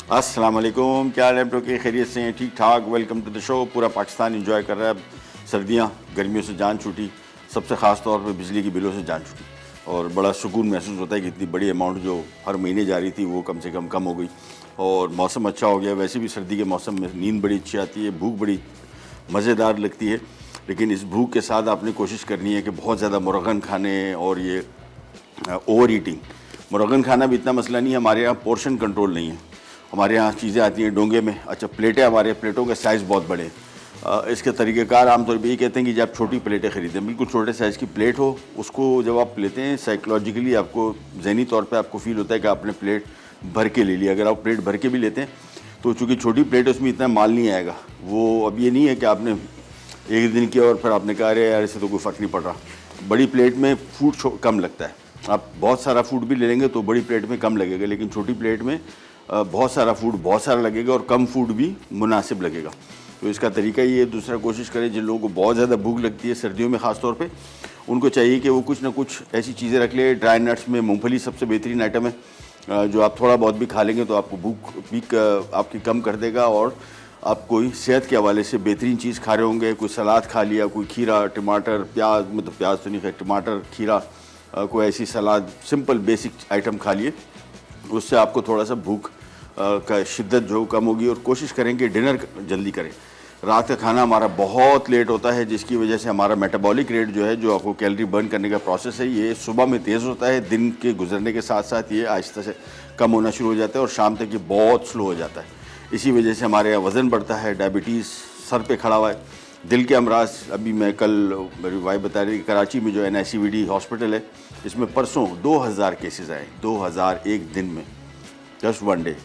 अस्सलाम वालेकुम, क्या हाल है आप लोग के? खैरियत से हैं? ठीक ठाक। Welcome to the show. पूरा पाकिस्तान एंजॉय कर रहा है। सर्दियाँ गर्मियों से जान छूटी, सबसे ख़ास तौर पे बिजली के बिलों से जान छूटी और बड़ा सुकून महसूस होता है कि इतनी बड़ी अमाउंट जो हर महीने जा रही थी वो कम से कम हो गई और मौसम अच्छा हो गया। वैसे भी सर्दी के मौसम में नींद बड़ी अच्छी आती है, भूख बड़ी मज़ेदार लगती है। लेकिन इस भूख के साथ आपने कोशिश करनी है कि बहुत ज़्यादा मुरगन खाने और ये ओवर ईटिंग। मुरगन खाना भी इतना मसला नहीं है, हमारे यहाँ पोर्शन कंट्रोल नहीं है। हमारे यहाँ चीज़ें आती हैं डोंगे में। अच्छा, प्लेटें, हमारे प्लेटों के साइज़ बहुत बड़े हैं। इसके तरीक़ेकार आमतौर पर ये कहते हैं कि जब आप छोटी प्लेटें ख़रीदें, बिल्कुल छोटे साइज़ की प्लेट हो, उसको जब आप लेते हैं साइकोलॉजिकली आपको ज़हनी तौर पे आपको फ़ील होता है कि आपने प्लेट भर के ले लिया। अगर आप प्लेट भर के भी लेते हैं तो चूँकि छोटी प्लेट है उसमें इतना माल नहीं आएगा। वो अब ये नहीं है कि आपने एक दिन किया और फिर आपने कहा अरे यार इससे तो कोई फ़र्क नहीं पड़ रहा। बड़ी प्लेट में फूड कम लगता है। आप बहुत सारा फूड भी ले लेंगे तो बड़ी प्लेट में कम लगेगा, लेकिन छोटी प्लेट में बहुत सारा फूड बहुत सारा लगेगा और कम फूड भी मुनासिब लगेगा। तो इसका तरीका ये है, दूसरा कोशिश करें जिन लोगों को बहुत ज़्यादा भूख लगती है सर्दियों में ख़ास तौर पे, उनको चाहिए कि वो कुछ ना कुछ ऐसी चीज़ें रख ले। ड्राई नट्स में मूंगफली सबसे बेहतरीन आइटम है, जो आप थोड़ा बहुत भी खा लेंगे तो आपको भूख भी आपकी कम कर देगा और आप कोई सेहत के हवाले से बेहतरीन चीज़ खा रहे होंगे। कोई सलाद खा लिया, कोई खीरा, टमाटर, प्याज, मतलब प्याज तो नहीं खाए, टमाटर, खीरा, कोई ऐसी सलाद, सिंपल बेसिक आइटम खा लिए, उससे आपको थोड़ा सा भूख का शिद्दत जो कम होगी। और कोशिश करें कि डिनर जल्दी करें। रात का खाना हमारा बहुत लेट होता है, जिसकी वजह से हमारा मेटाबॉलिक रेट जो है, जो आपको कैलोरी बर्न करने का प्रोसेस है, ये सुबह में तेज़ होता है। दिन के गुजरने के साथ साथ ये आहिस्ता से कम होना शुरू हो जाता है और शाम तक ये बहुत स्लो हो जाता है। इसी वजह से हमारे यहाँ वज़न बढ़ता है, डायबिटीज़ सर पे खड़ा हुआ है, दिल के अमराज। अभी मैं कल मेरी वाइफ बता रही कि कराची में जो NICVD हॉस्पिटल है, इसमें परसों 2000 केसेस आए, 2000 एक दिन में, जस्ट वन डे।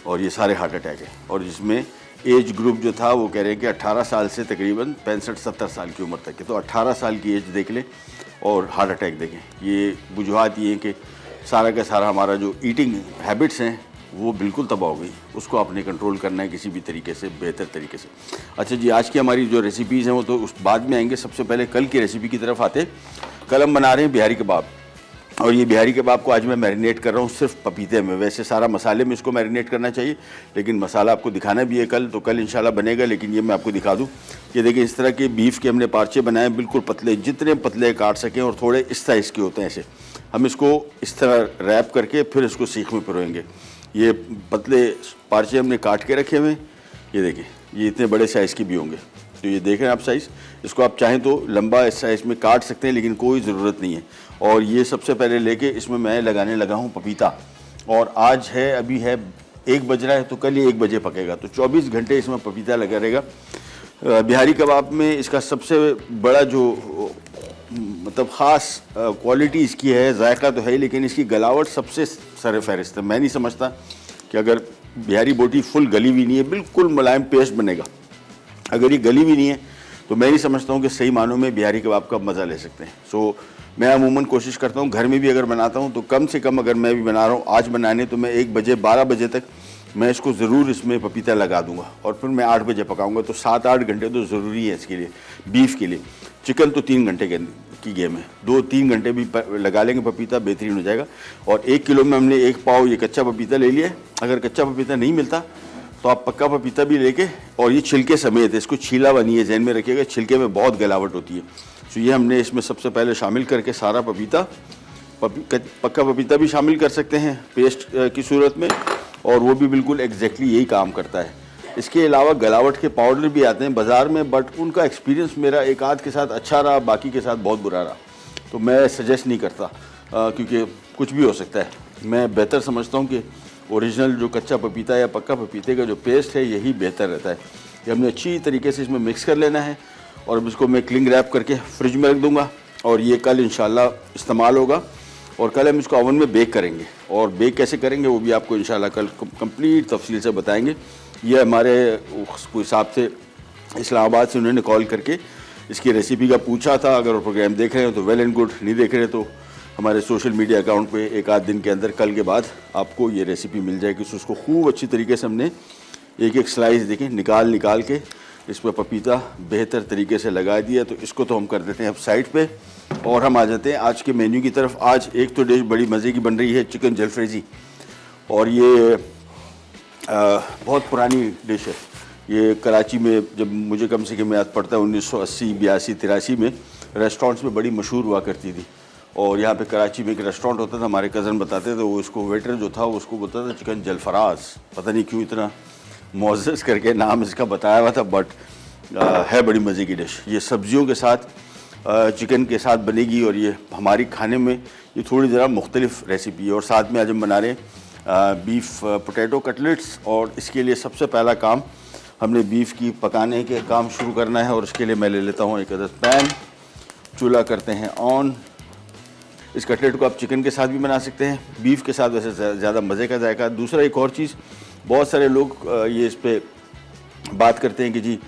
और ये सारे हार्ट अटैक है। और जिसमें एज ग्रुप जो था वो कह रहे हैं कि 18 साल से तकरीबन 65-70 साल की उम्र तक है। तो 18 साल की एज देख लें और हार्ट अटैक देखें। ये वजूहत ये है कि सारा का सारा हमारा जो ईटिंग हैबिट्स हैं वो बिल्कुल तबाह हो गई। उसको आपने कंट्रोल करना है किसी भी तरीके से, बेहतर तरीके से। अच्छा जी, आज की हमारी जो रेसिपीज़ हैं वो तो उस बाद में आएंगे। सबसे पहले कल की रेसिपी की तरफ आते। कल हम बना रहे हैं बिहारी कबाब, और ये बिहारी कबाब को आज मैं मैरिनेट कर रहा हूँ सिर्फ पपीते में। वैसे सारा मसाले में इसको मैरिनेट करना चाहिए, लेकिन मसाला आपको दिखाना भी है कल, तो कल इंशाल्लाह बनेगा। लेकिन ये मैं आपको दिखा दूँ कि देखिए इस तरह के बीफ के हमने पार्चे बनाए, बिल्कुल पतले, जितने पतले काट सकें, और थोड़े इस साइज़ के होते हैं ऐसे। हम इसको इस तरह रैप करके फिर इसको सीख में पिरोएंगे। ये पतले पार्चे हमने काट के रखे हुए, ये देखिए, ये इतने बड़े साइज़ के भी होंगे। तो ये देख रहे हैं आप साइज़, इसको आप चाहें तो लंबा इस साइज़ में काट सकते हैं, लेकिन कोई ज़रूरत नहीं है। और ये सबसे पहले लेके इसमें मैं लगाने लगा हूँ पपीता। और आज है, अभी है 1 बज रहा है, तो कल ये 1 बजे पकेगा, तो 24 घंटे इसमें पपीता लगा रहेगा। बिहारी कबाब में इसका सबसे बड़ा जो मतलब ख़ास क्वालिटी इसकी है, जायका तो है, लेकिन इसकी गलावट सबसे सर फहरिस्त है। मैं नहीं समझता कि अगर बिहारी बोटी फुल गली हुई नहीं है, बिल्कुल मुलायम पेस्ट बनेगा, अगर ये गली भी नहीं है तो मैं नहीं समझता हूँ कि सही मानों में बिहारी कबाब का मज़ा ले सकते हैं। सो मैं अमूमन कोशिश करता हूँ घर में भी अगर बनाता हूँ तो कम से कम, अगर मैं भी बना रहा हूँ आज बनाने, तो मैं 1 बजे 12 बजे तक मैं इसको ज़रूर इसमें पपीता लगा दूंगा और फिर मैं 8 बजे पकाऊंगा। तो 7-8 घंटे तो ज़रूरी है इसके लिए, बीफ के लिए। चिकन तो 3 घंटे की गेम है, 2-3 घंटे भी लगा लेंगे पपीता, बेहतरीन हो जाएगा। और 1 किलो में हमने 1 पाव ये कच्चा पपीता ले लिया है। अगर कच्चा पपीता नहीं मिलता तो आप पक्का पपीता भी लेके, और ये छिलके समेत है, इसको छीला हुआ नहीं है, जहन में रखिएगा, छिलके में बहुत गलावट होती है। तो ये हमने इसमें सबसे पहले शामिल करके सारा पपीता, पक्का पपीता भी शामिल कर सकते हैं पेस्ट की सूरत में, और वो भी बिल्कुल एग्जैक्टली यही काम करता है। इसके अलावा गलावट के पाउडर भी आते हैं बाज़ार में, बट उनका एक्सपीरियंस मेरा एक आध के साथ अच्छा रहा, बाकी के साथ बहुत बुरा रहा। तो मैं सजेस्ट नहीं करता, क्योंकि कुछ भी हो सकता है। मैं बेहतर समझता हूँ कि ओरिजिनल जो कच्चा पपीता या पक्का पपीते का जो पेस्ट है यही बेहतर रहता है। ये हमने अच्छी तरीके से इसमें मिक्स कर लेना है और अब इसको मैं क्लिंग रैप करके फ्रिज में रख दूँगा, और ये कल इंशाल्लाह इस्तेमाल होगा। और कल हम इसको ओवन में बेक करेंगे, और बेक कैसे करेंगे वो भी आपको इंशाल्लाह कल कंप्लीट तफसील से बताएंगे। ये हमारे कोई साहब से इस्लामाबाद से, उन्होंने कॉल करके इसकी रेसिपी का पूछा था। अगर वो प्रोग्राम देख रहे हैं तो वेल एंड गुड, नहीं देख रहे तो हमारे सोशल मीडिया अकाउंट पे 1-8 दिन के अंदर, कल के बाद आपको ये रेसिपी मिल जाएगी। तो उसको खूब अच्छी तरीके से हमने एक स्लाइस देखें निकाल के इस पर पपीता बेहतर तरीके से लगा दिया। तो इसको तो हम कर देते हैं अब साइड पे, और हम आ जाते हैं आज के मेन्यू की तरफ। आज एक तो डिश बड़ी मज़े की बन रही है, चिकन जलफ्रेजी। और ये बहुत पुरानी डिश है ये। कराची में जब मुझे कम से कम याद पड़ता है 1980, 82, 83 में रेस्टोरेंट्स में बड़ी मशहूर हुआ करती थी। और यहाँ पे कराची में एक रेस्टोरेंट होता था, हमारे कज़न बताते थे, वो इसको वेटर जो था उसको बोलता था चिकन जलफराज। पता नहीं क्यों इतना मुअज़्ज़ज़ करके नाम इसका बताया हुआ था, बट है बड़ी मज़े की डिश। ये सब्जियों के साथ चिकन के साथ बनेगी और ये हमारी खाने में ये थोड़ी ज़रा मुख्तलिफ रेसिपी है। और साथ में आज हम बना रहे हैं बीफ पोटैटो कटलेट्स। और इसके लिए सबसे पहला काम हमने बीफ की पकाने के काम शुरू करना है। और इसके लिए मैं ले लेता हूँ एक अदद पैन, चूल्हा करते हैं ऑन। इस कटलेट को आप चिकन के साथ भी बना सकते हैं, बीफ के साथ वैसे ज़्यादा मज़े का जायका। दूसरा एक और चीज़, बहुत सारे लोग ये इस पर बात करते हैं कि जी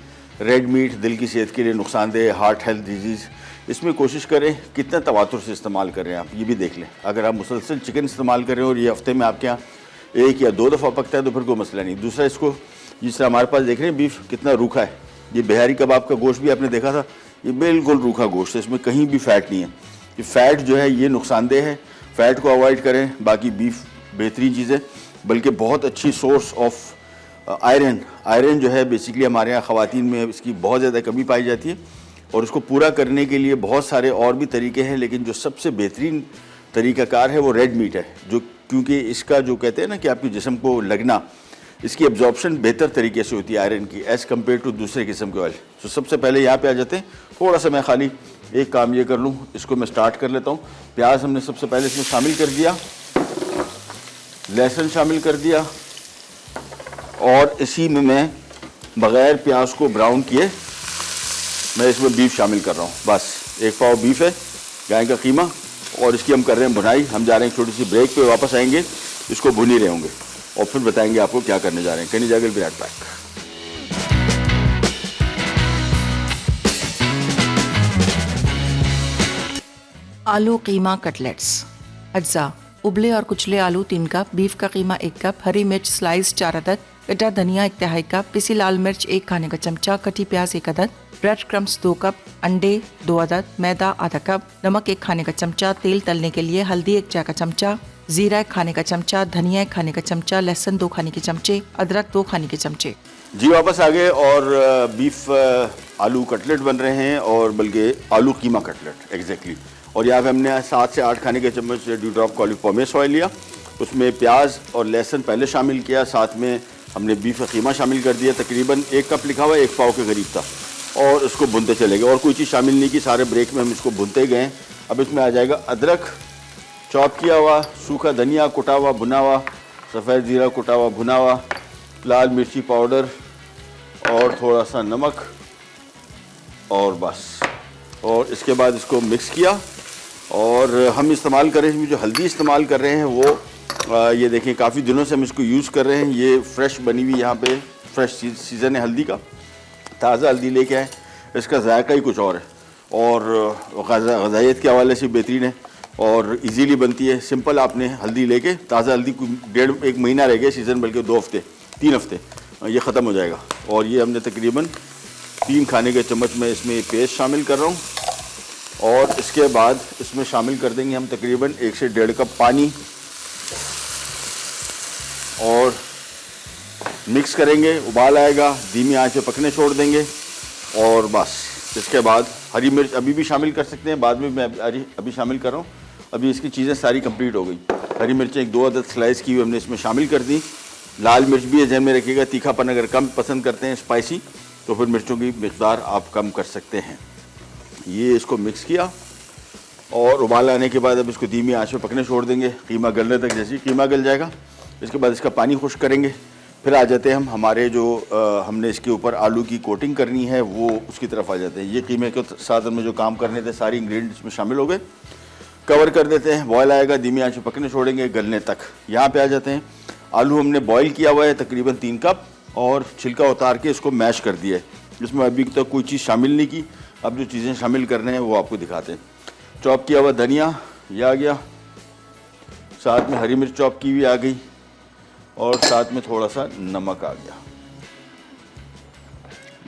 रेड मीट दिल की सेहत के लिए नुकसानदेह, हार्ट हेल्थ डिजीज़। इसमें कोशिश करें कितना तवातुर से इस्तेमाल कर रहे हैं आप, ये भी देख लें। अगर आप मुसलसल चिकन इस्तेमाल कर रहे हैं और ये हफ्ते में आपके यहाँ 1 या 2 दफ़ा पकता है तो फिर कोई मसला नहीं। दूसरा, इसको जिस तरह हमारे पास देख रहे हैं बीफ कितना रूखा है, ये बिहारी कबाब का गोश्त भी आपने देखा था, ये बिल्कुल रूखा गोश्त है, इसमें कहीं भी फ़ैट नहीं है। ये फ़ैट जो है ये नुकसानदेह है, फ़ैट को अवॉइड करें। बाकी बीफ बेहतरीन चीज़ है, बल्कि बहुत अच्छी सोर्स ऑफ आयरन जो है बेसिकली हमारे यहाँ ख़वातीन में इसकी बहुत ज़्यादा कमी पाई जाती है। और उसको पूरा करने के लिए बहुत सारे और भी तरीके हैं, लेकिन जो सबसे बेहतरीन तरीक़ाकार है वो रेड मीट है, जो क्योंकि इसका जो कहते हैं ना कि आपके जिस्म को लगना, इसकी एब्जॉर्प्शन बेहतर तरीके से होती है आयरन की एज़ कम्पेयर टू दूसरे किस्म के ऑयल। तो सबसे पहले यहाँ पे आ जाते हैं। थोड़ा सा मैं खाली एक काम ये कर लूँ, इसको मैं स्टार्ट कर लेता हूँ। प्याज हमने सबसे पहले इसमें शामिल कर दिया, लहसुन शामिल कर दिया, और इसी में मैं बग़ैर प्याज को ब्राउन किए मैं इसमें बीफ शामिल कर रहा हूँ। बस 1 पाव बीफ है, गाय का कीमा, और इसकी हम कर रहे हैं भुनाई। हम जा रहे हैं छोटी सी ब्रेक पे, वापस आएंगे, इसको भुन ही रहे होंगे और फिर बताएंगे आपको क्या करने जा रहे हैं। कहीं जाकर विराट पैक। आलू कीमा कटलेट्स। अज्जा: उबले और कुचले आलू 3 कप, बीफ का कीमा 1 कप, हरी मिर्च स्लाइस 4 अदद, कटा धनिया 1/2 कप, पिसी लाल मिर्च 1 खाने का चमचा, कटी प्याज 1 अदद, ब्रेड क्रम्स 2 कप, अंडे 2 अदद, मैदा आधा कप, नमक 1 खाने का चमचा, तेल तलने के लिए हल्दी 1 चाय का चमचा, जीरा 1 खाने का चमचा, धनिया 1 खाने का चमचा, लहसुन 2 खाने के चमचे, अदरक 2 खाने के चमचे। जी वापस आ गए और बीफ आलू कटलेट बन रहे हैं, और बल्कि आलू कीमा कटलेट एग्जैक्टली। और यहाँ पे हमने 7 से 8 खाने के चम्मच ड्यूड्रॉप का ऑलिव पॉमेस ऑयल लिया, उसमें प्याज और लहसुन पहले शामिल किया, साथ में हमने बीफ का कीमा शामिल कर दिया। तकरीबन 1 कप लिखा हुआ है, 1 पाव के करीब था, और इसको भुनते चले गए। और कोई चीज़ शामिल नहीं की, सारे ब्रेक में हम इसको भुनते गए। अब इसमें आ जाएगा अदरक चॉप किया हुआ, सूखा धनिया कुटा हुआ भुना हुआ, सफ़ेद ज़ीरा कुटा हुआ भुना हुआ, लाल मिर्ची पाउडर और थोड़ा सा नमक, और बस। और इसके बाद इसको मिक्स किया। और हम इस्तेमाल कर रहे हैं, इसमें जो हल्दी इस्तेमाल कर रहे हैं वो ये देखें, काफ़ी दिनों से हम इसको यूज़ कर रहे हैं। ये फ्रेश बनी हुई, यहाँ पे फ्रेश सीज़न है हल्दी का, ताज़ा हल्दी लेके आए, इसका जायका ही कुछ और है, और ग़ज़ाइयत के हवाले से बेहतरीन है और इजीली बनती है। सिंपल आपने हल्दी लेके, ताज़ा हल्दी 1 महीना रह गया सीज़न, बल्कि 2 हफ्ते 3 हफ्ते ये ख़त्म हो जाएगा। और ये हमने तकरीबन 3 खाने के चम्मच में इसमें पेस्ट शामिल कर रहा हूँ। और इसके बाद इसमें शामिल कर देंगे हम तकरीबन 1 से 1.5 कप पानी, और मिक्स करेंगे। उबाल आएगा, धीमी आंच पे पकने छोड़ देंगे, और बस। इसके बाद हरी मिर्च अभी भी शामिल कर सकते हैं, बाद में मैं अभी शामिल कर रहा हूँ। अभी इसकी चीज़ें सारी कंप्लीट हो गई। हरी मिर्चें 1-2 अदद स्लाइस की हुई हमने इसमें शामिल कर दी। लाल मिर्च भी जहन में रखिएगा, तीखापन अगर कम पसंद करते हैं स्पाइसी, तो फिर मिर्चों की मिकदार आप कम कर सकते हैं। ये इसको मिक्स किया, और उबाल आने के बाद अब इसको धीमी आंच पे पकने छोड़ देंगे कीमा गलने तक। जैसे ही कीमा गल जाएगा, इसके बाद इसका पानी खुश्क करेंगे। फिर आ जाते हैं हम हमारे जो हमने इसके ऊपर आलू की कोटिंग करनी है, वो उसकी तरफ आ जाते हैं। ये कीमे के साथ में जो काम करने थे सारी इंग्रेडिएंट्स में शामिल हो गए। कवर कर देते हैं, बॉयल आएगा, धीमी आंच पे पकने छोड़ेंगे गलने तक। यहाँ पे आ जाते हैं। आलू हमने बॉयल किया हुआ है तकरीबन 3 कप, और छिलका उतार के इसको मैश कर दिया है। इसमें अभी तक कोई चीज़ शामिल नहीं की। अब जो चीज़ें शामिल करने हैं वो आपको दिखाते हैं। चॉप किया हुआ धनिया ये आ गया, साथ में हरी मिर्च चॉप की हुई आ गई, और साथ में थोड़ा सा नमक आ गया।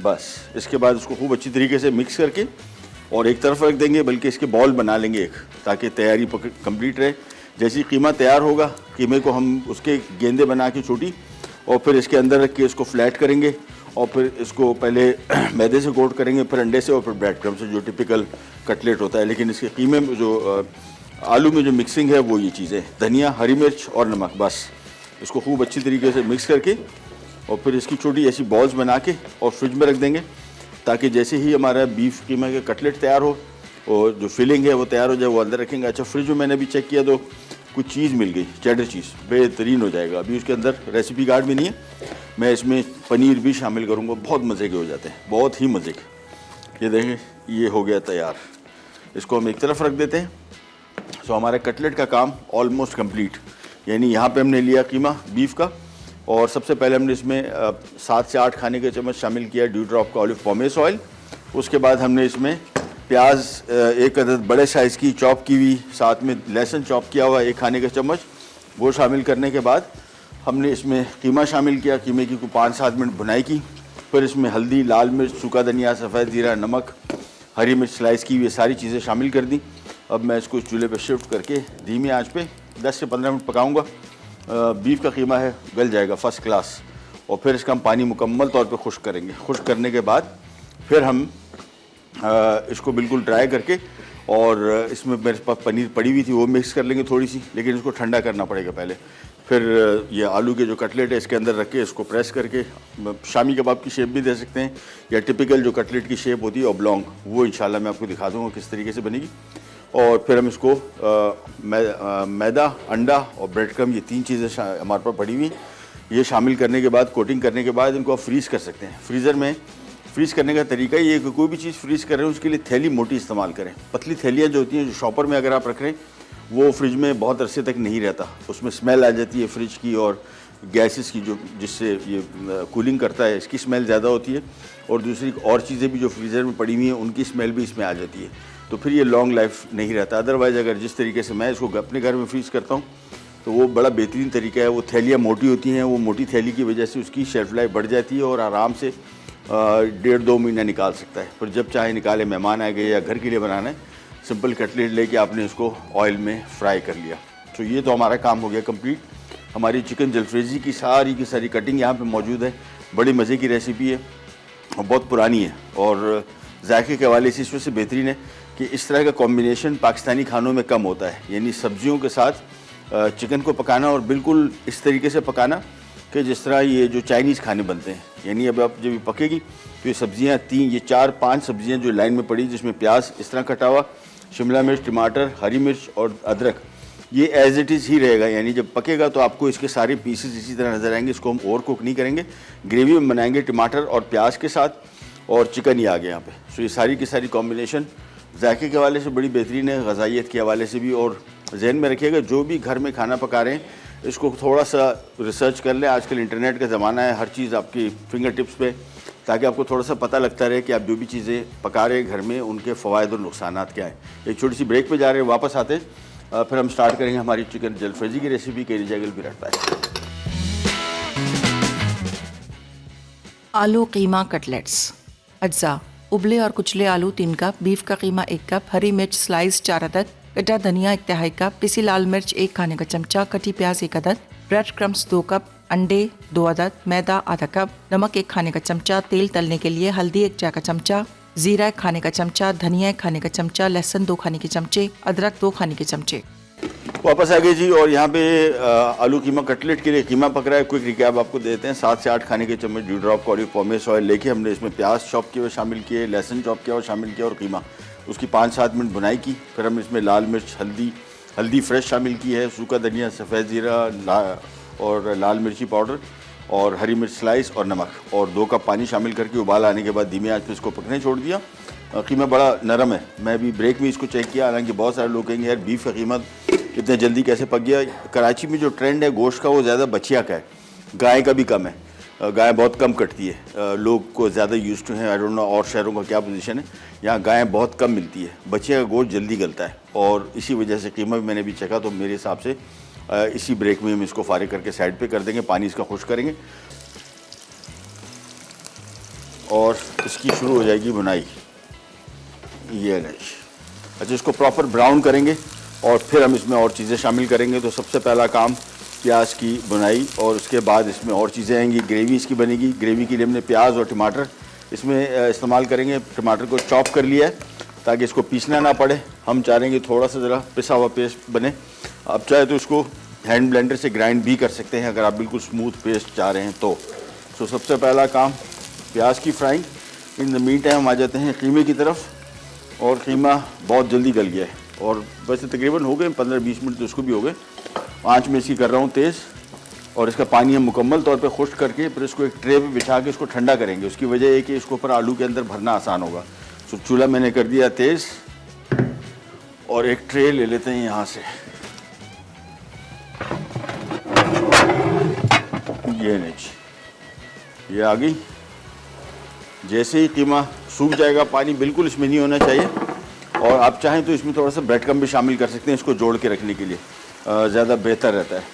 बस इसके बाद इसको खूब अच्छी तरीके से मिक्स करके और एक तरफ रख देंगे, बल्कि इसके बॉल बना लेंगे एक, ताकि तैयारी कंप्लीट रहे। जैसे ही कीमा तैयार होगा, कीमे को हम उसके गेंदे बना के छोटी और फिर इसके अंदर रख के इसको फ्लैट करेंगे और फिर इसको पहले मैदे से कोट करेंगे, फिर अंडे से और फिर ब्रेड क्रम्ब से, जो टिपिकल कटलेट होता है। लेकिन इसके कीमे में जो आलू में जो मिक्सिंग है वो ये चीज़ें, धनिया, हरी मिर्च और नमक, बस इसको खूब अच्छी तरीके से मिक्स करके और फिर इसकी छोटी ऐसी बॉल्स बना के और फ्रिज में रख देंगे, ताकि जैसे ही हमारा बीफ कीमा के कटलेट तैयार हो और जो फिलिंग है वो तैयार हो जाए, वो अंदर रखेंगे। अच्छा, फ्रिज में मैंने अभी चेक किया तो कुछ चीज़ मिल गई, चेडर चीज़, बेहतरीन हो जाएगा। अभी उसके अंदर रेसिपी कार्ड भी नहीं है, मैं इसमें पनीर भी शामिल करूँगा, बहुत मज़े के हो जाते हैं, बहुत ही मज़े के। ये देखें, ये हो गया तैयार, इसको हम एक तरफ रख देते हैं। सो हमारे कटलेट का काम ऑलमोस्ट कंप्लीट, यानी यहाँ पे हमने लिया कीमा बीफ का और सबसे पहले हमने इसमें 7 से 8 खाने के चम्मच शामिल किया ड्यू ड्रॉप का ऑलिव पॉमेस ऑयल। उसके बाद हमने इसमें प्याज 1 अदद बड़े साइज़ की चॉप की हुई, साथ में लहसुन चॉप किया हुआ 1 खाने का चम्मच, वो शामिल करने के बाद हमने इसमें कीमा शामिल किया। कीमे की 5-7 मिनट भुनाई की, फिर इसमें हल्दी, लाल मिर्च, सूखा धनिया, सफ़ेद ज़ीरा, नमक, हरी मिर्च स्लाइस की, ये सारी चीज़ें शामिल कर दी। अब मैं इसको चूल्हे पे शिफ्ट करके धीमी आंच पे 10 से 15 मिनट पकाऊंगा। बीफ का कीमा है, गल जाएगा फर्स्ट क्लास। और फिर इसका हम पानी मुकम्मल तौर पे खुश्क करेंगे। खुश्क करने के बाद फिर हम इसको बिल्कुल ड्राई करके और इसमें मेरे पास पनीर पड़ी हुई थी वो मिक्स कर लेंगे थोड़ी सी, लेकिन इसको ठंडा करना पड़ेगा पहले। फिर ये आलू के जो कटलेट है इसके अंदर रख के इसको प्रेस करके शामी कबाब की शेप भी दे सकते हैं, या टिपिकल जो कटलेट की शेप होती है ऑब्लॉन्ग, वो इंशाल्लाह मैं आपको दिखा दूँगा किस तरीके से बनेगी। और फिर हम इसको मैदा, अंडा और ब्रेड क्रम्ब, ये 3 चीज़ें हमारे पास पड़ी हुई, ये शामिल करने के बाद कोटिंग करने के बाद इनको आप फ्रीज़ कर सकते हैं। फ्रीज़र में फ्रीज़ करने का तरीका ये है कि कोई भी चीज़ फ्रीज़ कर रहे हैं उसके लिए थैली मोटी इस्तेमाल करें। पतली थैलियाँ जो होती हैं, जो शॉपर में अगर आप रख रहे हैं, वो फ्रिज में बहुत अरसे तक नहीं रहता, उसमें स्मेल आ जाती है फ्रिज की और गैसेस की, जो जिससे ये कूलिंग करता है, इसकी स्मेल ज़्यादा होती है। और दूसरी और चीज़ें भी जो फ्रीज़र में पड़ी हुई हैं उनकी स्मेल भी इसमें आ जाती है, तो फिर ये लॉन्ग लाइफ नहीं रहता। अदरवाइज़ अगर जिस तरीके से मैं इसको अपने घर में फ्रीज़ करता हूँ तो वो बड़ा बेहतरीन तरीका है। वो थैलियाँ मोटी होती हैं, वो मोटी थैली की वजह से उसकी शेल्फ लाइफ बढ़ जाती है और आराम से 1.5-2 महीना निकाल सकता है। फिर जब चाहे निकाले, मेहमान आ गए या घर के लिए बनाना है, सिंपल कटलेट लेके आपने इसको ऑयल में फ्राई कर लिया। तो ये तो हमारा काम हो गया कंप्लीट। हमारी चिकन जलफ्रेजी की सारी कटिंग यहाँ पे मौजूद है। बड़ी मज़े की रेसिपी है और बहुत पुरानी है और जायके के हवाले से इसमें से बेहतरीन है कि इस तरह का कॉम्बिनेशन पाकिस्तानी खानों में कम होता है, यानी सब्जियों के साथ चिकन को पकाना और बिल्कुल इस तरीके से पकाना कि जिस तरह ये जो चाइनीज़ खाने बनते हैं। यानी अब आप जब ये पकेगी तो ये सब्जियाँ 4-5 सब्जियाँ जो लाइन में पड़ी, जिसमें प्याज इस तरह कटा हुआ, शिमला मिर्च, टमाटर, हरी मिर्च और अदरक, ये एज इट इज़ ही रहेगा। यानी जब पकेगा तो आपको इसके सारे पीसेस इसी तरह नज़र आएंगे। इसको हम ओवर कुक नहीं करेंगे, ग्रेवी में बनाएंगे टमाटर और प्याज के साथ, और चिकन ही आ गया यहाँ पे। सो ये सारी की सारी कॉम्बिनेशन जायके के हवाले से बड़ी बेहतरीन है, ग़ज़ाइयत के हवाले से भी। और जहन में रखिएगा, जो भी घर में खाना पका रहे हैं इसको थोड़ा सा रिसर्च कर लें। आजकल इंटरनेट का ज़माना है, हर चीज़ आपकी फिंगर टिप्स पे, ताकि आपको थोड़ा सा पता लगता रहे कि आप जो भी चीज़ें पका रहे हैं घर में उनके फ़वाइद और नुकसानात क्या हैं। एक छोटी सी ब्रेक पे जा रहे हैं, वापस आते हैं, फिर हम स्टार्ट करेंगे हमारी चिकन जलफ्रेजी की रेसिपी। के रिजागल भी रहता है। आलू कीमा कटलेट्स। अज्जा: उबले और कुचले आलू 3 कप, बीफ का कीमा 1 कप, हरी मिर्च स्लाइस 4 अदद, कटा धनिया 1/2 कप, पिसी लाल मिर्च 1 खाने का चमचा, कटी प्याज 1 अदद, ब्रेड क्रम्स 2 कप, अंडे 2 अदद, मैदा आधा कप, नमक 1 खाने का चमचा, तेल तलने के लिए हल्दी 1 चाय का चमचा, जीरा 1 खाने का चमचा, धनिया 1 खाने का चमचा, लहसुन 2 खाने के चमचे, अदरक 2 खाने के चमचे। वापस आ गए जी। और यहाँ पे आलू कीमा कटलेट के लिए कीमा पक रहा है। क्विक रिकैप आपको देते हैं। 7 से 8 खाने के चम्मच ड्यू ड्रॉप का ऑलिव पॉमेस ऑयल लेके हमने इसमें प्याज चॉप किए हुए शामिल किए, लहसुन चॉप किया हुआ शामिल किया और कीमा, उसकी 5-7 मिनट भुनाई की। फिर हम इसमें लाल मिर्च, हल्दी फ्रेश शामिल की है, सूखा धनिया, सफ़ेद ज़ीरा और लाल मिर्ची पाउडर और हरी मिर्च स्लाइस और नमक, और 2 कप पानी शामिल करके उबाल आने के बाद धीमी आंच पे इसको पकने छोड़ दिया। कीमा बड़ा नरम है, मैं अभी ब्रेक में इसको चेक किया। हालांकि बहुत सारे लोग कहेंगे यार बीफ का कीमा इतने जल्दी कैसे पक गया। कराची में जो ट्रेंड है गोश्त का वो ज़्यादा बछिया का है, गाय का भी कम है। गाय बहुत कम कटती है, लोग को ज़्यादा यूज्ड टू हैं। आई डोंट नो और शहरों का क्या पोजीशन है, यहाँ गाय बहुत कम मिलती है, बछिया का गोश्त जल्दी गलता है, और इसी वजह से कीमा भी मैंने भी चखा तो मेरे हिसाब से इसी ब्रेक में हम इसको फारिग करके साइड पे कर देंगे, पानी इसका खुश करेंगे और इसकी शुरू हो जाएगी बुनाई। ये नहीं, अच्छा, इसको प्रॉपर ब्राउन करेंगे और फिर हम इसमें और चीज़ें शामिल करेंगे। तो सबसे पहला काम प्याज की बुनाई, और उसके बाद इसमें और चीज़ें आएंगी। ग्रेवी इसकी बनेगी। ग्रेवी के लिए हमने प्याज और टमाटर इसमें इस्तेमाल करेंगे। टमाटर को चॉप कर लिया है ताकि इसको पीसना ना पड़े। हम चाह रहे हैं कि थोड़ा सा ज़रा पिसा हुआ पेस्ट बने। आप चाहे तो इसको हैंड ब्लेंडर से ग्राइंड भी कर सकते हैं अगर आप बिल्कुल स्मूथ पेस्ट चाह रहे हैं तो। सबसे पहला काम प्याज की frying. In the mean time हम आ जाते हैं कीमे की तरफ, और कीमा बहुत जल्दी गल गया है, और वैसे तकरीबन हो गए 15-20 मिनट तो इसको भी हो गए। आँच में इसकी कर रहा हूँ तेज़, और इसका पानी हम मुकम्मल तौर पे खुश्क करके फिर इसको एक ट्रे पे बिछा के इसको ठंडा करेंगे। उसकी वजह है कि इसको ऊपर आलू के अंदर भरना आसान होगा। चूल्हा मैंने कर दिया तेज़, और एक ट्रे ले लेते हैं यहाँ से। ये नहीं, ये आ गई। जैसे ही कीमा सूख जाएगा, पानी बिल्कुल इसमें नहीं होना चाहिए, और आप चाहें तो इसमें थोड़ा सा ब्रेड क्रम्ब भी शामिल कर सकते हैं इसको जोड़ के रखने के लिए, ज़्यादा बेहतर रहता है।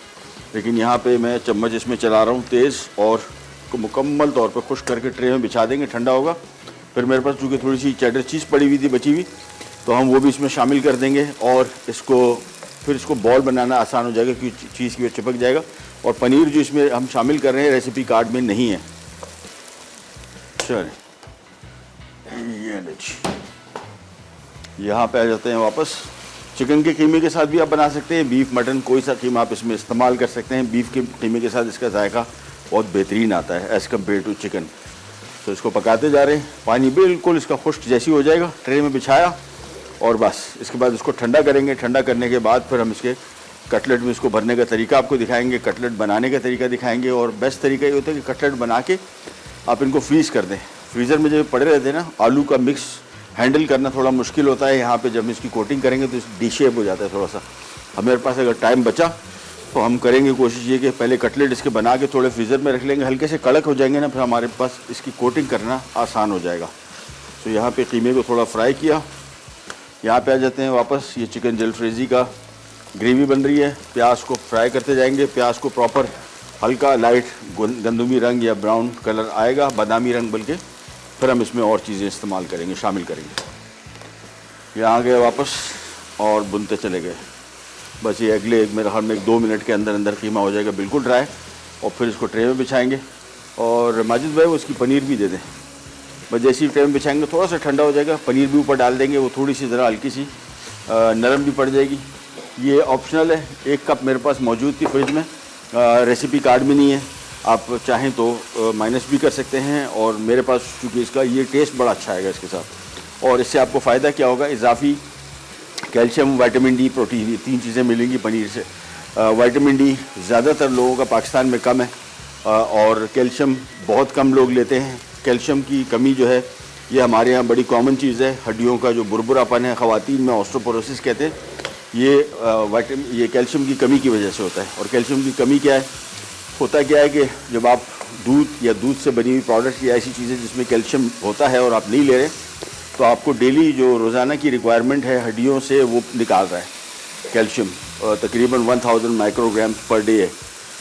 लेकिन यहाँ पे मैं चम्मच इसमें चला रहा हूँ तेज़, और को मुकम्मल तौर पर खुश्क करके ट्रे में बिछा देंगे, ठंडा होगा। फिर मेरे पास चूँकि थोड़ी सी चेडर चीज़ पड़ी हुई थी बची हुई, तो हम वो भी इसमें शामिल कर देंगे, और फिर इसको बॉल बनाना आसान हो जाएगा क्योंकि चीज़ की वजह चिपक जाएगा। और पनीर जो इसमें हम शामिल कर रहे हैं रेसिपी कार्ड में नहीं है। चलिए, ये यहाँ पे आ जाते हैं वापस। चिकन के कीमे के साथ भी आप बना सकते हैं, बीफ मटन कोई सा कीमा आप इसमें इस्तेमाल कर सकते हैं। बीफ के कीमे के साथ इसका जायका बहुत बेहतरीन आता है एज़ कम्पेयर टू चिकन। तो इसको पकाते जा रहे हैं। पानी बिल्कुल इसका खुश्क जैसी हो जाएगा, ट्रे में बिछाया, और बस इसके बाद इसको ठंडा करेंगे। ठंडा करने के बाद फिर हम इसके कटलेट में इसको भरने का तरीका आपको दिखाएंगे, कटलेट बनाने का तरीका दिखाएंगे। और बेस्ट तरीका ये होता है कि कटलेट बना के आप इनको फ्रीज़ कर दें। फ्रीज़र में जब पड़े रहते हैं ना, आलू का मिक्स हैंडल करना थोड़ा मुश्किल होता है। यहाँ पे जब इसकी कोटिंग करेंगे तो डी शेप हो जाता है थोड़ा सा। हमारे पास अगर टाइम बचा तो हम करेंगे कोशिश ये कि पहले कटलेट इसके बना के थोड़े फ्रीज़र में रख लेंगे, हल्के से कड़क हो जाएंगे ना, फिर हमारे पास इसकी कोटिंग करना आसान हो जाएगा। तो यहाँ पे कीमे को थोड़ा फ्राई किया। यहाँ पे आ जाते हैं वापस। ये चिकन जलफ्रेजी का ग्रेवी बन रही है। प्याज को फ्राई करते जाएंगे। प्याज को प्रॉपर हल्का लाइट गंदुमी रंग या ब्राउन कलर आएगा, बादामी रंग बल्कि, फिर हम इसमें और चीज़ें इस्तेमाल करेंगे, शामिल करेंगे। यहाँ आ गए वापस और बुनते चले गए। बस ये अगले मेरे ख्याल में 2 मिनट के अंदर अंदर कीमा हो जाएगा बिल्कुल ड्राई, और फिर इसको ट्रे में बिछाएंगे। और माजिद भाई वो इसकी पनीर भी दे दें। बस जैसे ही ट्रे में बिछाएंगे थोड़ा सा ठंडा हो जाएगा, पनीर भी ऊपर डाल देंगे, वो थोड़ी सी ज़रा हल्की सी नरम भी पड़ जाएगी। ये ऑप्शनल है। 1 कप मेरे पास मौजूद थी फ्रिज में, रेसिपी कार्ड में नहीं है। आप चाहें तो माइनस भी कर सकते हैं, और मेरे पास चूँकि इसका ये टेस्ट बड़ा अच्छा आएगा इसके साथ। और इससे आपको फ़ायदा क्या होगा, इजाफी कैल्शियम, विटामिन डी, प्रोटीन, ये 3 चीज़ें मिलेंगी पनीर से। विटामिन डी ज़्यादातर लोगों का पाकिस्तान में कम है, और कैल्शियम बहुत कम लोग लेते हैं। कैल्शियम की कमी जो है ये हमारे यहाँ बड़ी कॉमन चीज़ है। हड्डियों का जो बुरबुरापन है, ख़वातीन में ऑस्टियोपोरोसिस कहते हैं, ये कैल्शियम की कमी की वजह से होता है। और कैल्शियम की कमी क्या है, होता क्या है कि जब आप दूध या दूध से बनी हुई प्रोडक्ट्स या ऐसी चीज़ें जिसमें कैल्शियम होता है और आप नहीं ले रहे, तो आपको डेली जो रोज़ाना की रिक्वायरमेंट है हड्डियों से वो निकाल रहा है कैल्शियम। तकरीबन 1000 माइक्रोग्राम पर डे है,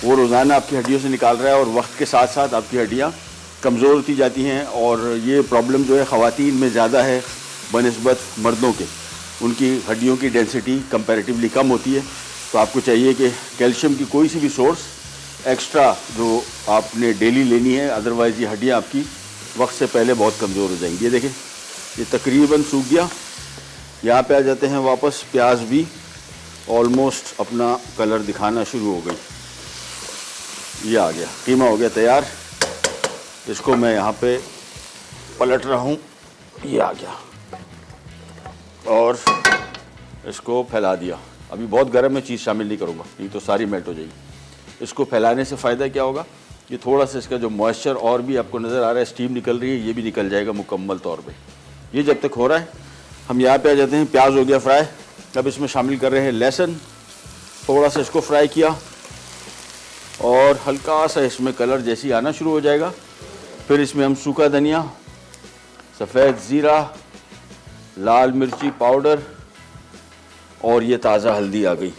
वो रोज़ाना आपकी हड्डियों से निकाल रहा है। और वक्त के साथ साथ आपकी हड्डियाँ कमज़ोर होती जाती हैं, और ये प्रॉब्लम जो है ख़वातीन में ज़्यादा है बनिस्बत मर्दों के। उनकी हड्डियों की डेंसिटी कंपैरेटिवली कम होती है। तो आपको चाहिए कि कैल्शियम की कोई सी भी सोर्स एक्स्ट्रा जो आपने डेली लेनी है, अदरवाइज़ ये हड्डियाँ आपकी वक्त से पहले बहुत कमज़ोर हो जाएंगी। ये देखें, ये तकरीबन सूख गया। यहाँ पे आ जाते हैं वापस। प्याज भी ऑलमोस्ट अपना कलर दिखाना शुरू हो गई। ये आ गया, कीमा हो गया तैयार। इसको मैं यहाँ पे पलट रहा हूँ। ये आ गया, और इसको फैला दिया। अभी बहुत गर्म है, चीज़ शामिल नहीं करूँगा, नहीं तो सारी मेल्ट हो जाएगी। इसको फैलाने से फ़ायदा क्या होगा, ये थोड़ा सा इसका जो मॉइस्चर और भी आपको नज़र आ रहा है, स्टीम निकल रही है, ये भी निकल जाएगा मुकम्मल तौर पे। ये जब तक हो रहा है, हम यहाँ पे आ जाते हैं। प्याज हो गया फ्राई। अब इसमें शामिल कर रहे हैं लहसुन। थोड़ा सा इसको फ्राई किया, और हल्का सा इसमें कलर जैसी आना शुरू हो जाएगा, फिर इसमें हम सूखा धनिया, सफ़ेद ज़ीरा, लाल मिर्ची पाउडर, और ये ताज़ा हल्दी आ गई,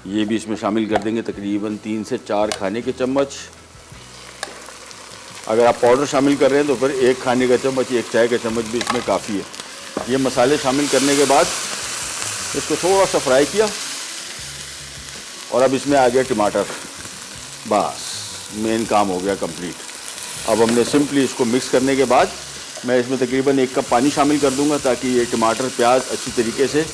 ये भी इसमें शामिल कर देंगे। तकरीबन 3 से 4 खाने के चम्मच। अगर आप पाउडर शामिल कर रहे हैं तो फिर 1 खाने का चम्मच, 1 चाय का चम्मच भी इसमें काफ़ी है। ये मसाले शामिल करने के बाद इसको थोड़ा सा फ्राई किया, और अब इसमें आ गया टमाटर। बस मेन काम हो गया कंप्लीट। अब हमने सिंपली इसको मिक्स करने के बाद मैं इसमें तकरीबन 1 कप पानी शामिल कर दूंगा ताकि ये टमाटर प्याज अच्छी तरीके से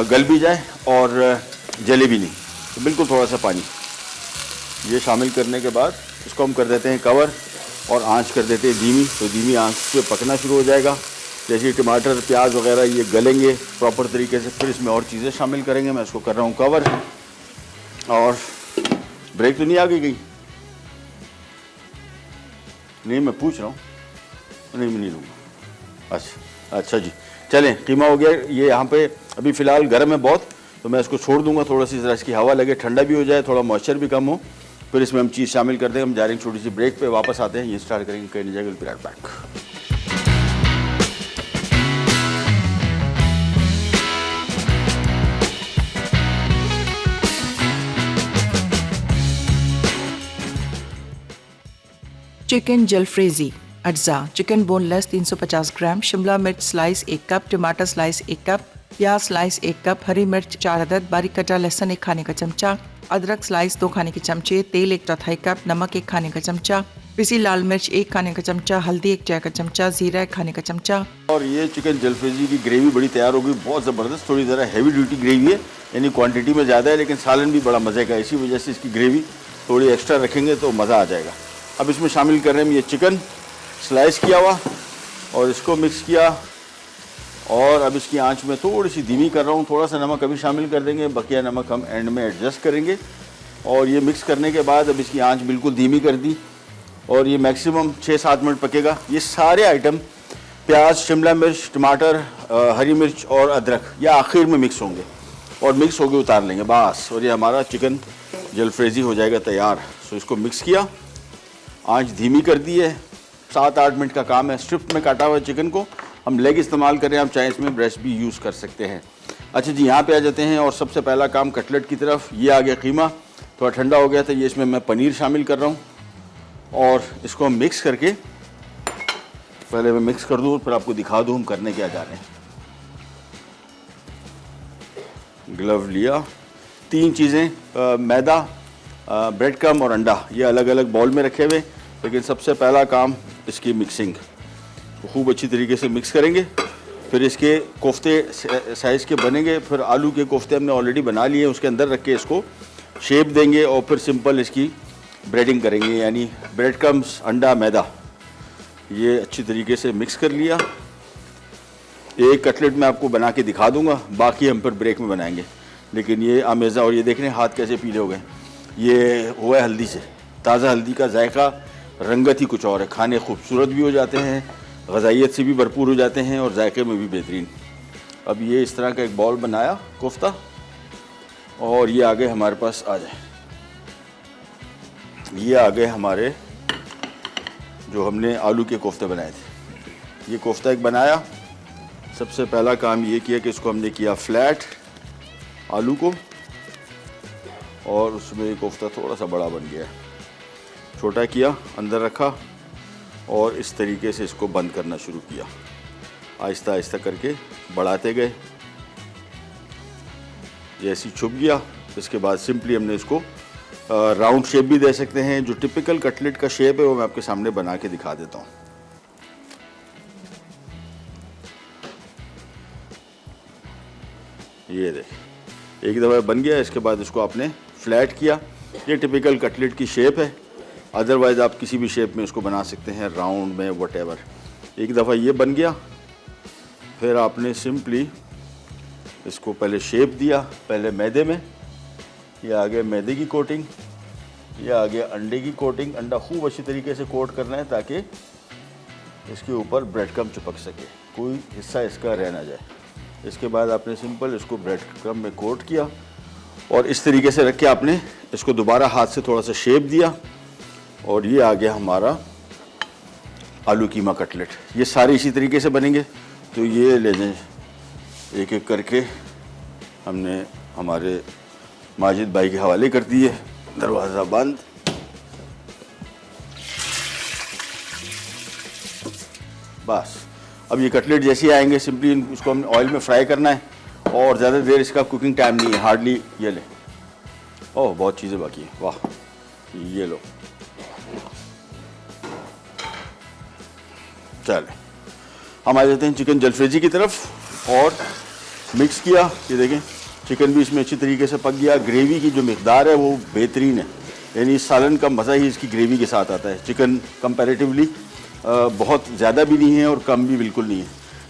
गल भी जाए और जले भी नहीं। तो बिल्कुल थोड़ा सा पानी ये शामिल करने के बाद इसको हम कर देते हैं कवर और आंच कर देते हैं धीमी। तो धीमी आंच पे पकना शुरू हो जाएगा। जैसे ही टमाटर प्याज वगैरह ये गलेंगे प्रॉपर तरीके से फिर इसमें और चीज़ें शामिल करेंगे। मैं इसको कर रहा हूँ कवर। और ब्रेक तो नहीं आ गई? नहीं, मैं पूछ रहा हूँ। नहीं, मैं नहीं लूँगा। अच्छा जी, चलें, कीमा हो गया। ये यहाँ पे अभी फ़िलहाल गर्म है बहुत, तो मैं इसको छोड़ दूँगा थोड़ा सी, ज़रा इसकी हवा लगे, ठंडा भी हो जाए, थोड़ा मॉइस्चर भी कम हो, फिर इसमें हम चीज़ शामिल कर दें। हम जा रहे हैं छोटी सी ब्रेक पे, वापस आते हैं, ये स्टार्ट करेंगे कहीं जाएगा फिर बैक। चिकन जलफ्रेजी अज्जा। चिकन बोनलेस 350 ग्राम, शिमला मिर्च स्लाइस 1 कप, टमाटर स्लाइस 1 कप, प्याज स्लाइस 1 कप, हरी मिर्च 4 अदद, बारीक कटा लहसुन 1 खाने का चमचा, अदरक स्लाइस 2 खाने के चमचे, तेल 1/4 कप, नमक 1 खाने का चमचा, पिसी लाल मिर्च 1 खाने का चमचा, हल्दी 1 चाय का चमचा, जीरा 1 खाने का चमचा। और ये चिकन जलफ्रेजी की ग्रेवी बड़ी तैयार हो गई, बहुत ज़बरदस्त। थोड़ी ज़रा हैवी ड्यूटी ग्रेवी है, यानी क्वांटिटी में ज़्यादा है, लेकिन सालन भी बड़ा मज़े का है। इसी वजह से इसकी ग्रेवी थोड़ी एक्स्ट्रा रखेंगे तो मज़ा आ जाएगा। अब इसमें शामिल कर रहे हैं ये चिकन स्लाइस किया हुआ और इसको मिक्स किया। और अब इसकी आंच में थोड़ी सी धीमी कर रहा हूँ। थोड़ा सा नमक अभी शामिल कर देंगे, बकिया नमक हम एंड में एडजस्ट करेंगे। और ये मिक्स करने के बाद अब इसकी आंच बिल्कुल धीमी कर दी और ये मैक्सिमम 6-7 मिनट पकेगा। ये सारे आइटम प्याज, शिमला मिर्च, टमाटर, हरी मिर्च और अदरक ये आखिर में मिक्स होंगे और मिक्स होके उतार लेंगे बस। और ये हमारा चिकन जलफ्रेजी हो जाएगा तैयार। सो इसको मिक्स किया, आंच धीमी कर दी है। 7-8 मिनट का काम है। स्ट्रिप में काटा हुआ चिकन को हम लेग इस्तेमाल करें, आप चाहे इसमें ब्रेस्ट भी यूज़ कर सकते हैं। अच्छा जी, यहाँ पे आ जाते हैं और सबसे पहला काम कटलेट की तरफ। ये आ गया कीमा, थोड़ा ठंडा हो गया था। ये इसमें मैं पनीर शामिल कर रहा हूँ और इसको हम मिक्स करके, पहले मैं मिक्स कर दूँ फिर आपको दिखा दूँ हम करने क्या जा रहे हैं। ग्लव लिया, 3 चीज़ें मैदा, ब्रेड क्रम और अंडा, ये अलग अलग बाउल में रखे हुए। लेकिन सबसे पहला काम इसकी मिक्सिंग, खूब अच्छी तरीके से मिक्स करेंगे। फिर इसके कोफ्ते साइज़ के बनेंगे। फिर आलू के कोफ्ते हमने ऑलरेडी बना लिए, उसके अंदर रख के इसको शेप देंगे और फिर सिंपल इसकी ब्रेडिंग करेंगे, यानी ब्रेड क्रम्स, अंडा, मैदा, ये अच्छी तरीके से मिक्स कर लिया। एक कटलेट मैं आपको बना के दिखा दूंगा, बाकी हम फिर ब्रेक में बनाएंगे। लेकिन ये आमेज़ा, और ये देख रहे हैं हाथ कैसे पीले हो गए, ये हुआ है हल्दी से। ताज़ा हल्दी का जायका, रंगत ही कुछ और है। खाने खूबसूरत भी हो जाते हैं, ग़ज़ाइयत से भी भरपूर हो जाते हैं और जायके में भी बेहतरीन। अब ये इस तरह का एक बॉल बनाया कोफ्ता और ये आगे हमारे पास आ जाए। ये आगे हमारे जो हमने आलू के कोफ्ते बनाए थे, ये कोफ्ता एक बनाया। सबसे पहला काम ये किया कि इसको हमने किया फ्लैट आलू को, और उसमें ये कोफ्ता थोड़ा सा बड़ा बन गया, छोटा किया, अंदर रखा और इस तरीके से इसको बंद करना शुरू किया। आहिस्ता आहिस्ता करके बढ़ाते गए, जैसे छुप गया। इसके बाद सिंपली हमने इसको राउंड शेप भी दे सकते हैं। जो टिपिकल कटलेट का शेप है वो मैं आपके सामने बना के दिखा देता हूँ। ये देख, एक दफ़ा बन गया। इसके बाद इसको आपने फ्लैट किया। ये टिपिकल कटलेट की शेप है। अदरवाइज़ आप किसी भी शेप में इसको बना सकते हैं, राउंड में, वटेवर। एक दफ़ा ये बन गया, फिर आपने सिंपली इसको पहले शेप दिया, पहले मैदे में, ये आ गया मैदे की कोटिंग, ये आ गया अंडे की कोटिंग। अंडा खूब अच्छी तरीके से कोट करना है ताकि इसके ऊपर ब्रेड क्रम्ब चिपक सके, कोई हिस्सा इसका रह ना जाए। इसके बाद आपने सिंपल इसको ब्रेड क्रम्ब में कोट किया और इस तरीके से रख के आपने इसको दोबारा हाथ से थोड़ा सा शेप दिया और ये आ गया हमारा आलू कीमा कटलेट। ये सारे इसी तरीके से बनेंगे। तो ये ले जाएं, एक एक करके हमने हमारे माजिद भाई के हवाले कर दिए। दरवाज़ा बंद। बस अब ये कटलेट जैसे ही आएंगे, सिंपली इसको हमने ऑयल में फ्राई करना है और ज़्यादा देर इसका कुकिंग टाइम नहीं है, हार्डली। ये ले, ओह बहुत चीज़ें बाकी हैं, वाह। ये लो, चले हम आ जाते हैं चिकन जलफ्रेजी की तरफ। और मिक्स किया, ये देखें चिकन भी इसमें अच्छी तरीके से पक गया। ग्रेवी की जो मिकदार है वो बेहतरीन है, यानी इस सालन का मज़ा ही इसकी ग्रेवी के साथ आता है। चिकन कंपैरेटिवली बहुत ज़्यादा भी नहीं है और कम भी बिल्कुल नहीं है।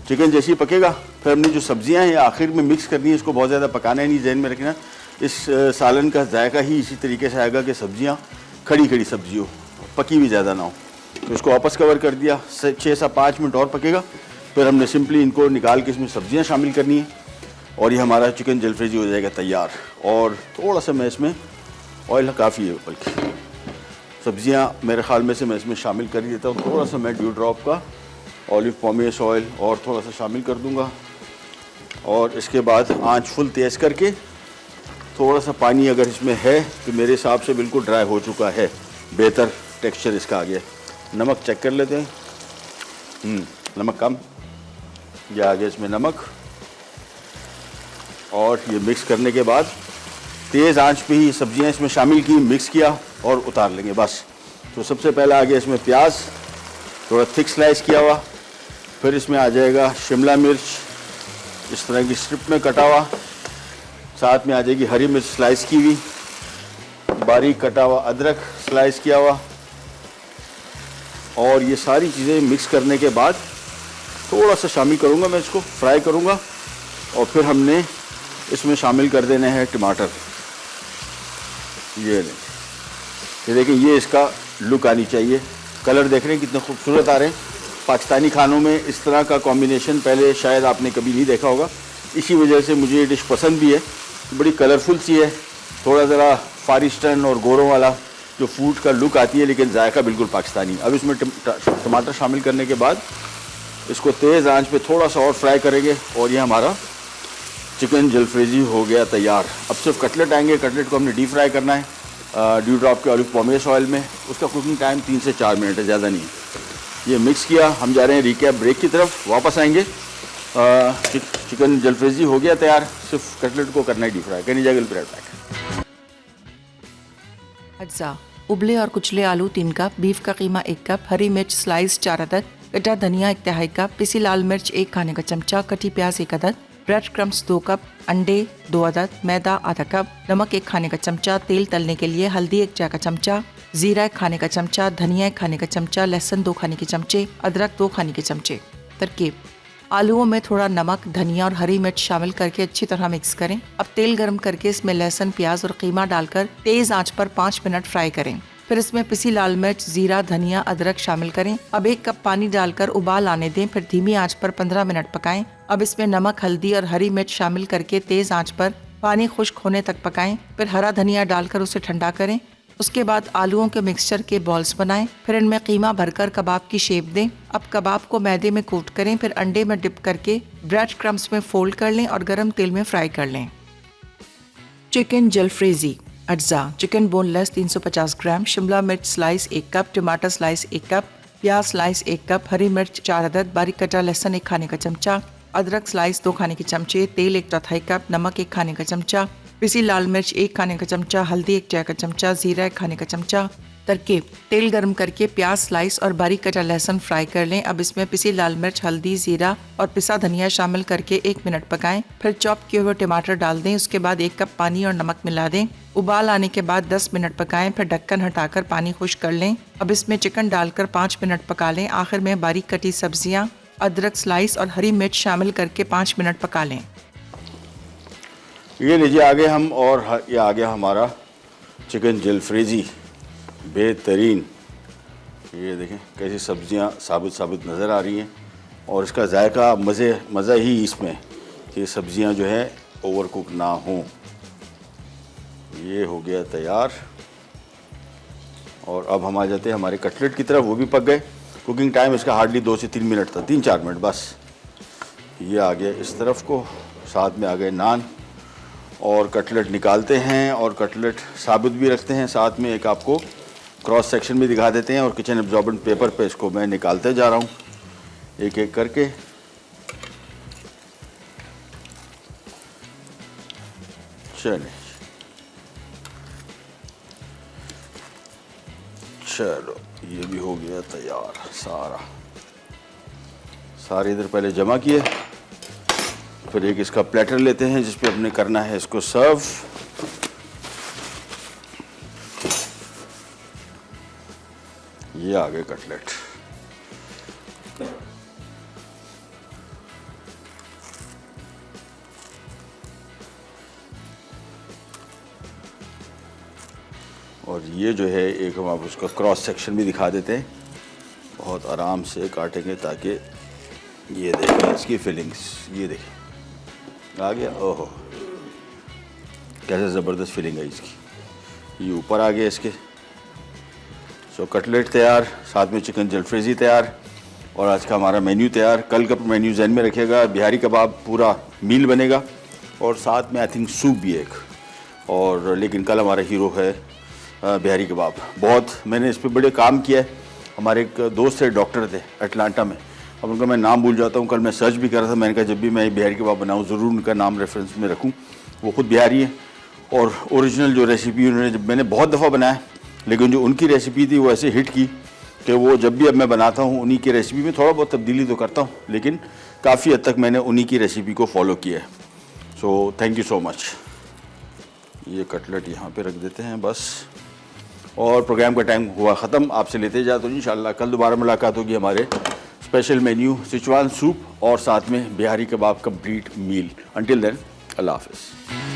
चिकन जैसे ही पकेगा फिर हमने जो सब्ज़ियां हैं आखिर में मिक्स करनी है। इसको बहुत ज़्यादा पकाना है नहीं, जहन में रखना। इस सालन का जायका ही इसी तरीके से आएगा कि सब्ज़ियाँ खड़ी खड़ी सब्ज़ी हो, पकी भी ज़्यादा ना हो। तो इसको वापस कवर कर दिया, 6 से 5 मिनट और पकेगा। फिर हमने सिंपली इनको निकाल के इसमें सब्ज़ियाँ शामिल करनी है और ये हमारा चिकन जलफ्रेजी हो जाएगा तैयार। और थोड़ा सा मैं इसमें ऑयल काफ़ी है, बल्कि सब्ज़ियाँ मेरे ख्याल में से मैं इसमें शामिल कर ही देता हूँ। थोड़ा सा मैं ड्यू ड्रॉप का ऑलिव पॉमेस ऑयल और थोड़ा सा शामिल कर दूँगा। और इसके बाद आंच फुल तेज़ करके थोड़ा सा पानी अगर इसमें है तो मेरे हिसाब से बिल्कुल ड्राई हो चुका है, बेहतर टेक्सचर इसका आ गया। नमक चेक कर लेते हैं। नमक कम, ये आ गया इसमें नमक। और ये मिक्स करने के बाद तेज़ आंच पे ही सब्जियां इसमें शामिल की, मिक्स किया और उतार लेंगे बस। तो सबसे पहले आ गया इसमें प्याज, थोड़ा थिक स्लाइस किया हुआ। फिर इसमें आ जाएगा शिमला मिर्च इस तरह की स्ट्रिप में कटा हुआ। साथ में आ जाएगी हरी मिर्च स्लाइस की हुई, बारीक कटा हुआ अदरक स्लाइस किया हुआ। और ये सारी चीज़ें मिक्स करने के बाद थोड़ा सा शामिल करूँगा, मैं इसको फ्राई करूँगा। और फिर हमने इसमें शामिल कर देने हैं टमाटर। ये देखिए, ये इसका लुक आनी चाहिए। कलर देख रहे हैं कितने खूबसूरत आ रहे हैं। पाकिस्तानी खानों में इस तरह का कॉम्बिनेशन पहले शायद आपने कभी नहीं देखा होगा, इसी वजह से मुझे ये डिश पसंद भी है। बड़ी कलरफुल सी है, थोड़ा ज़रा फार ईस्टर्न और गोरों वाला जो फूड का लुक आती है, लेकिन जायका बिल्कुल पाकिस्तानी। अब इसमें टमाटर शामिल करने के बाद इसको तेज़ आंच पे थोड़ा सा और फ्राई करेंगे और ये हमारा चिकन जलफ्रेजी हो गया तैयार। अब सिर्फ कटलेट आएंगे। कटलेट को हमने डीप फ्राई करना है ड्यू ड्रॉप के ऑलिव पॉमेस ऑयल में। उसका कुकिंग टाइम 3 से 4 मिनट है, ज़्यादा नहीं है। ये मिक्स किया, हम जा रहे हैं रिकैप ब्रेक की तरफ, वापस आएंगे। चिकन जलफ्रेजी हो गया तैयार, सिर्फ कटलेट को करना है डीप फ्राई। कैन जागल ब्रेड पैक। अज्जा, उबले और कुचले आलू 3 कप, बीफ का कीमा 1 कप, हरी मिर्च स्लाइस 4 अदद, कटा धनिया 1 तिहाई कप, पिसी लाल मिर्च 1 खाने का चमचा, कटी प्याज 1 अदद, ब्रेड क्रम्स 2 कप, अंडे 2 अदद, मैदा आधा कप, नमक 1 खाने का चमचा, तेल तलने के लिए हल्दी 1 चाय का चमचा, जीरा 1 खाने का चमचा, धनिया 1 खाने का चमचा, लहसुन 2 खाने के चमचे, अदरक 2 खाने के चमचे। तरकीब: आलूओं में थोड़ा नमक, धनिया और हरी मिर्च शामिल करके अच्छी तरह मिक्स करें। अब तेल गर्म करके इसमें लहसुन, प्याज और कीमा डालकर तेज आंच पर 5 मिनट फ्राई करें। फिर इसमें पिसी लाल मिर्च, जीरा, धनिया, अदरक शामिल करें। अब 1 कप पानी डालकर उबाल आने दें, फिर धीमी आंच पर 15 मिनट पकाएं। अब इसमें नमक, हल्दी और हरी मिर्च शामिल करके तेज आंच पर पानी खुश्क होने तक पकाएं। फिर हरा धनिया डालकर उसे ठंडा करें। उसके बाद आलूओं के मिक्सचर के बॉल्स बनाएं। फिर इनमें कीमा भरकर कबाब की शेप दें। अब कबाब को मैदे में कोट करें, फिर अंडे में डिप करके ब्रेड क्रम्स में फोल्ड कर लें और गरम तेल में फ्राई कर लें। चिकन जलफ्रेजी अज्जा: चिकन बोनलेस 350 ग्राम, शिमला मिर्च स्लाइस 1 कप, टमाटर स्लाइस 1 कप, प्याज स्लाइस 1 कप, हरी मिर्च 4 अदद, बारीक कटा लहसुन 1 खाने का चमचा, अदरक स्लाइस 2 खाने के चमचे, तेल 1/4 कप, नमक 1 खाने का चमचा, पिसी लाल मिर्च 1 खाने का चमचा, हल्दी 1 चाय का चमचा, जीरा 1 खाने का चमचा। तरकीब: तेल गर्म करके प्याज स्लाइस और बारीक कटा लहसुन फ्राई कर लें। अब इसमें पिसी लाल मिर्च, हल्दी, जीरा और पिसा धनिया शामिल करके 1 मिनट पकाएं। फिर चॉप किए हुए टमाटर डाल दें। उसके बाद 1 कप पानी और नमक मिला दें। उबाल आने के बाद 10 मिनट पकाएं, फिर ढक्कन हटाकर पानी खुश्क कर लें। अब इसमें चिकन डालकर 5 मिनट पका लें। आखिर में बारीक कटी सब्जियां, अदरक स्लाइस और हरी मिर्च शामिल करके 5 मिनट पका लें। ये लीजिए आगे हम, और ये आ गया हमारा चिकन जलफ्रेजी बेहतरीन। ये देखें कैसी सब्जियां साबुत साबुत नज़र आ रही हैं और इसका जायका मज़ा ही इसमें कि सब्जियां जो है ओवर कुक ना हों। ये हो गया तैयार। और अब हम आ जाते हैं हमारे कटलेट की तरफ, वो भी पक गए। कुकिंग टाइम इसका हार्डली 2 से 3 मिनट था, 3-4 मिनट बस। ये आ गया इस तरफ को, साथ में आ गए नान। और कटलेट निकालते हैं और कटलेट साबुत भी रखते हैं, साथ में एक आपको क्रॉस सेक्शन भी दिखा देते हैं। और किचन एब्जॉर्बेंट पेपर पे इसको मैं निकालते जा रहा हूँ एक एक करके। चलिए चलो ये भी हो गया तैयार सारे इधर पहले जमा किए। फिर एक इसका प्लेटर लेते हैं जिस पे अपने करना है इसको सर्व। ये आ गए कटलेट। और ये जो है एक हम आप उसका क्रॉस सेक्शन भी दिखा देते हैं। बहुत आराम से काटेंगे ताकि ये देखें इसकी फिलिंग्स, ये देखें आ गया। ओहो कैसे ज़बरदस्त फिलिंग है इसकी। ये ऊपर आ गया इसके। सो कटलेट तैयार, साथ में चिकन जलफ्रेजी तैयार और आज का हमारा मेन्यू तैयार। कल का मेन्यू जहन में रखिएगा, बिहारी कबाब पूरा मील बनेगा और साथ में आई थिंक सूप भी एक। और लेकिन कल हमारा हीरो है बिहारी कबाब। बहुत मैंने इस पर बड़े काम किया है। हमारे एक दोस्त थे, डॉक्टर थे अटलांटा में, अब उनका मैं नाम भूल जाता हूँ। कल मैं सर्च भी कर रहा था, मैंने कहा जब भी मैं बिहारी कबाब बनाऊँ ज़रूर उनका नाम रेफरेंस में रखूँ। वो खुद बिहारी है और ओरिजिनल जो रेसिपी उन्होंने, जब मैंने बहुत दफ़ा बनाया लेकिन जो उनकी रेसिपी थी वो ऐसे हिट की कि वो जब भी अब मैं बनाता हूँ उन्हीं की रेसिपी में थोड़ा बहुत तब्दीली तो करता हूँ लेकिन काफ़ी हद तक मैंने उन्हीं की रेसिपी को फॉलो किया है। So thank you so much. ये कटलेट यहाँ पे रख देते हैं बस, और प्रोग्राम का टाइम हुआ ख़त्म। आपसे लेते जाते तो इंशाल्लाह कल दोबारा मुलाकात होगी हमारे स्पेशल मेन्यू सिचुआन सूप और साथ में बिहारी कबाब कंप्लीट मील। अंटिल देन अल्लाह हाफ़िज़।